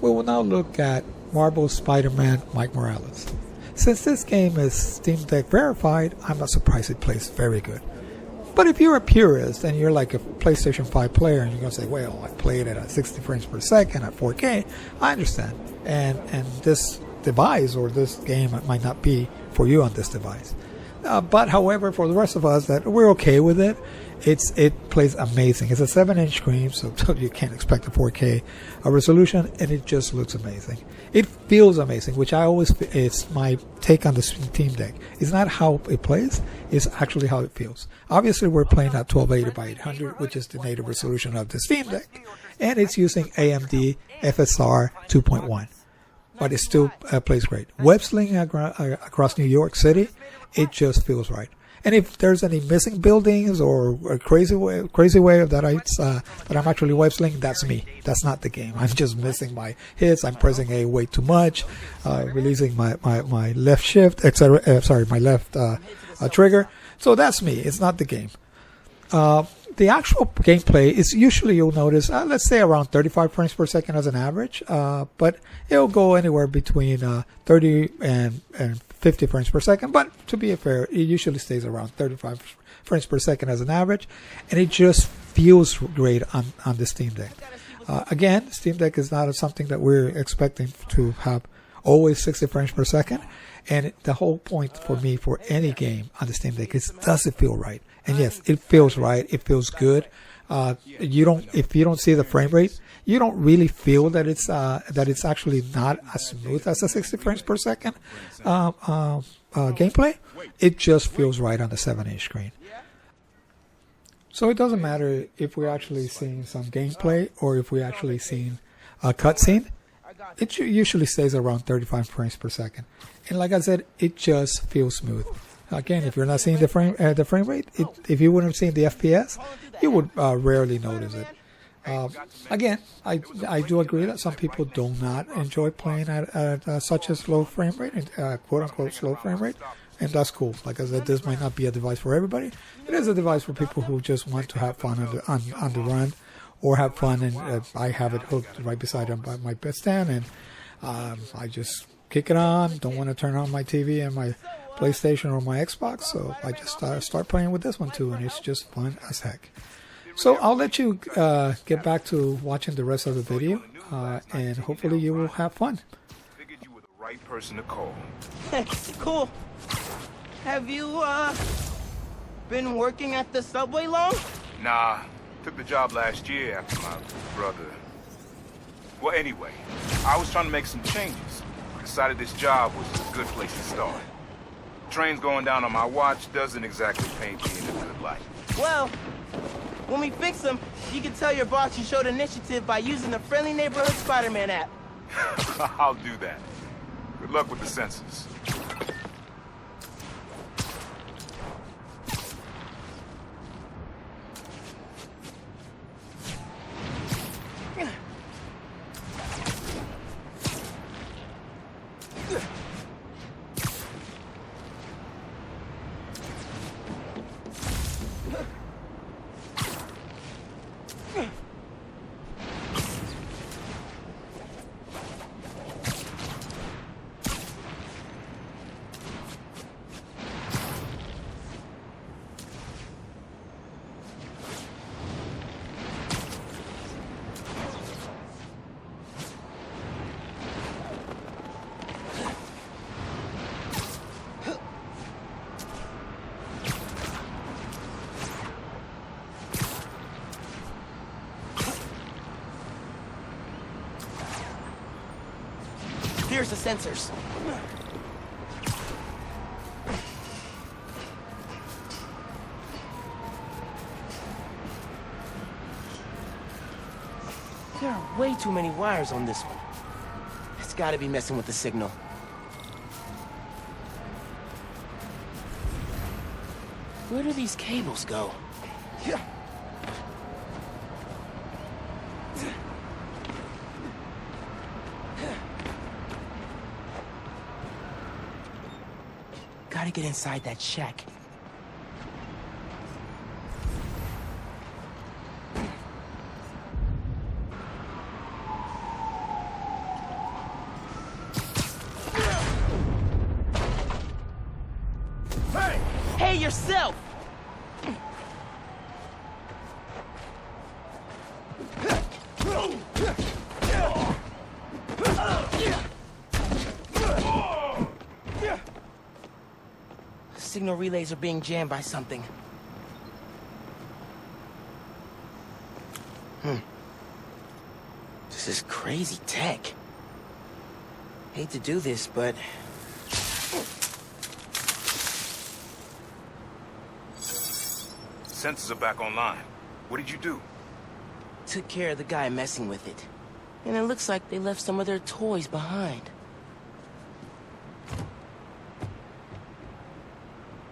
we will now look at Marvel's Spider-Man Mike Morales. Since this game is Steam Deck verified, I'm not surprised it plays very good. But if you're a purist and you're like a PlayStation 5 player and you're going to say, well, I played it at 60 frames per second at 4K, I understand. And this device or this game might not be for you on this device. But however, for the rest of us that we're okay with it, it plays amazing. It's a 7-inch screen, so you can't expect a 4K resolution, and it just looks amazing. It feels amazing, which it's my take on the Steam Deck. It's not how it plays, it's actually how it feels. Obviously, we're playing at 1280 by 800, which is the native resolution of the Steam Deck, and it's using AMD FSR 2.1. But it still plays great. Web-slinging across New York City, it just feels right. And if there's any missing buildings or a crazy way that I'm actually web-slinging, that's me. That's not the game. I'm just missing my hits. I'm pressing A way too much, releasing my left shift, etc. My left trigger. So that's me. It's not the game. The actual gameplay is usually, you'll notice, let's say around 35 frames per second as an average, but it'll go anywhere between 30 and 50 frames per second. But to be fair, it usually stays around 35 frames per second as an average, and it just feels great on the Steam Deck. Again, Steam Deck is not something that we're expecting to have always 60 frames per second, and the whole point for me for any game on the Steam Deck is, does it feel right? And yes, it feels right. It feels good. If you don't see the frame rate, you don't really feel that it's actually not as smooth as a 60 frames per second gameplay. It just feels right on the 7-inch screen. So it doesn't matter if we're actually seeing some gameplay or if we're actually seeing a cutscene. It usually stays around 35 frames per second. And like I said, it just feels smooth. Again, if you're not seeing the frame rate, if you wouldn't have seen the FPS, you would rarely notice it. Again, I do agree that some people do not enjoy playing at such a slow frame rate, quote-unquote slow frame rate, and that's cool. Like I said, this might not be a device for everybody. It is a device for people who just want to have fun on the run, or have fun, and I have it hooked right beside my bedstand, and I just kick it on, don't want to turn on my TV and my PlayStation or my Xbox, so I just start playing with this one too, and it's just fun as heck. So I'll let you get back to watching the rest of the video, and hopefully you will have fun. Figured you were the right person to call. Cool. Have you been working at the subway long? Nah, took the job last year after my brother. Well, anyway, I was trying to make some changes. Decided this job was a good place to start. Trains going down on my watch doesn't exactly paint me in a good light. Well, when we fix them, you can tell your boss you showed initiative by using the Friendly Neighborhood Spider-Man app. I'll do that. Good luck with the census. Here's the sensors. There are way too many wires on this one. It's gotta be messing with the signal. Where do these cables go? Gotta get inside that shack. yourself! Signal relays are being jammed by something. This is crazy tech. Hate to do this, but... Sensors are back online. What did you do? Took care of the guy messing with it. And it looks like they left some of their toys behind.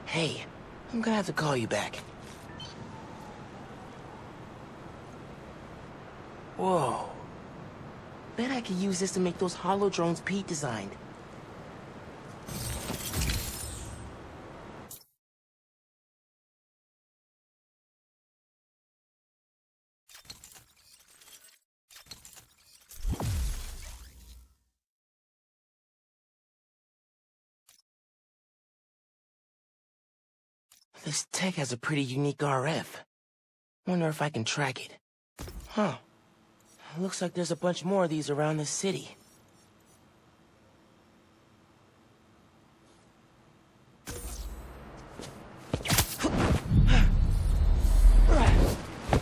Hey, I'm gonna have to call you back. Whoa. Bet I could use this to make those hollow drones Pete designed. This tech has a pretty unique RF. Wonder if I can track it. Huh. Looks like there's a bunch more of these around the city.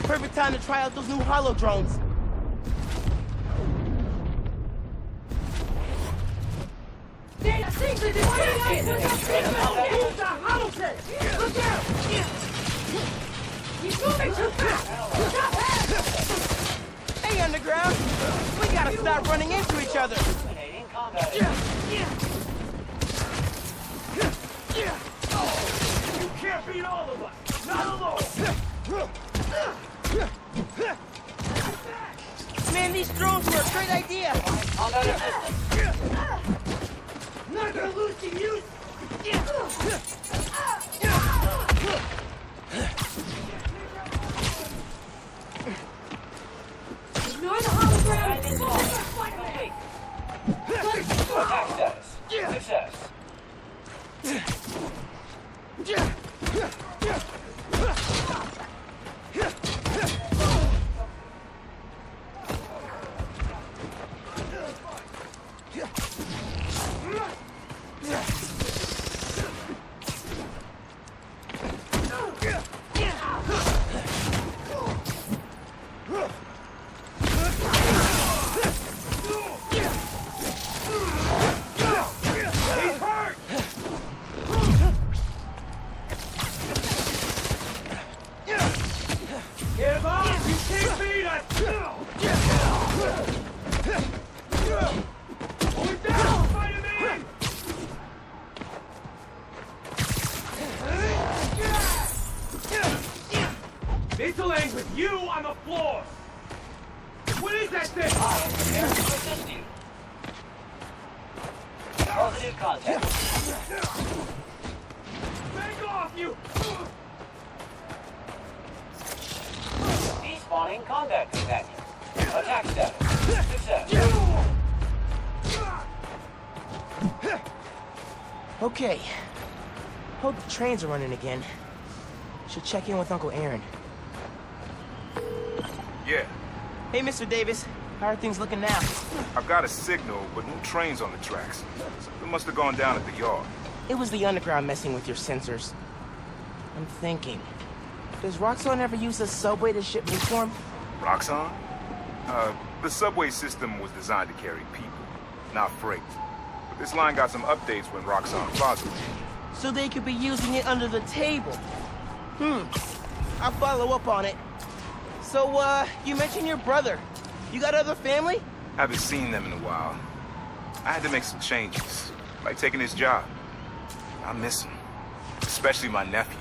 Perfect time to try out those new hollow drones. Look out! He's moving too fast! Hey, Underground! We gotta stop running into each other! You can't beat all of us! Not alone! Man, these drones were a great idea! Not gonna lose to you! Ignore the hologram! Attack status. Success. Interlane with you on the floor! What is that thing? I am here to assist you. Positive contact. Back off, you! Despawning combat companion. Attack status. Success. Okay. Hope the trains are running again. Should check in with Uncle Aaron. Yeah, Hey, Mr. Davis. How are things looking now? I've got a signal, but no trains on the tracks. Something must have gone down at the yard. It was the Underground messing with your sensors. I'm thinking. Does Roxxon ever use the subway to ship meat for him? Roxxon? The subway system was designed to carry people, not freight. But this line got some updates when Roxxon Plaza was. So they could be using it under the table. I'll follow up on it. So, you mentioned your brother. You got other family? Haven't seen them in a while. I had to make some changes, like taking his job. I miss him, especially my nephew.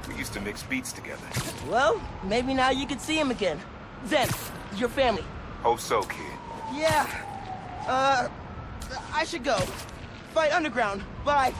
We used to mix beats together. Well, maybe now you could see him again. Then, your family. Hope so, kid. Yeah. I should go. Fight Underground. Bye.